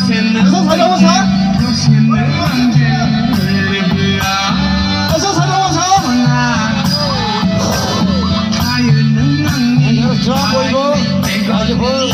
어서 사랑하사. 어서 사랑하사. 좋아 보이고 아주 보여.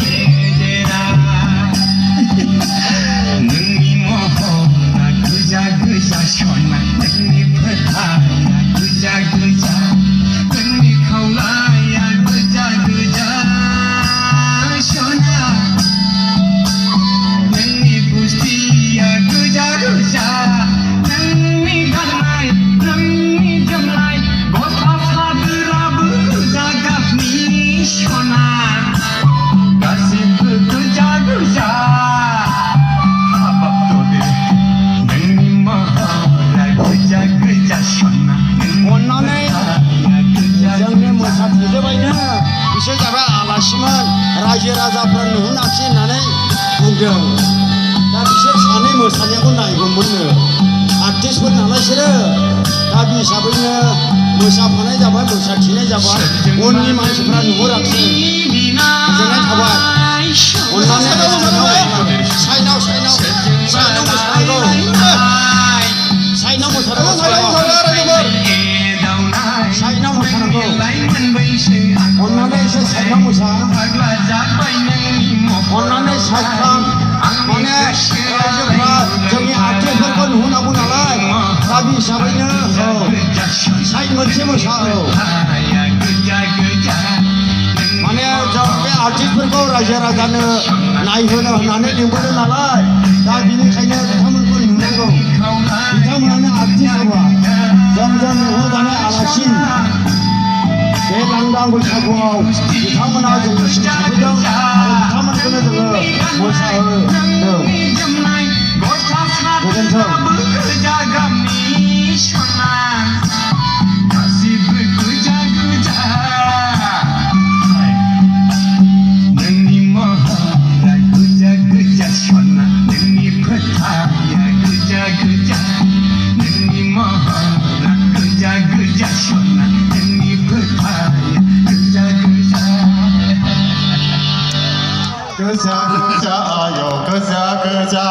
बिसोर जाबाय आलासिमोन रायजो राजाफ्रा नुहोनाखिसै होननानै बुंदों दा बिसोर सानै मोसानायखौ नायगौमोननो आर्टिस्टफोर नालाय बिसोरो दा बे हिसाबैनो मोसाफानाय जाबाय मोसाथिनाय जाबाय उननि मानसिफ्रा नुहुराखिसै गोजोननाय थाबाय अननानै साइडआव मोसानांगौ साइडआव मोसानांगौ अननानै एसे साइडआव मोसा अननानै साइड खालाम माने रायजोफ्रा जोंनि आर्टिस्टफोरखौ नुहोनांगौ नालाय दा बे हिसाबैनो साइड मोनसे मोसा माने जों बे आर्टिस्टफोरखौ रायजो राजानो नायहोनो होननानै लिंबोदों नालाय दा बिनिखायनो बिथांमोनखौ नुनांगौ बिथांमोनानो आर्टिस्ट हौवा जों नुहोजानाय आलासि बे लांदां बैसागुआव बिथांमोना जोंनिसिम सफैदों आरो बिथांमोनखौनो जोङो मोसाहोदों गोजा गोजा आय' गोजा गोजा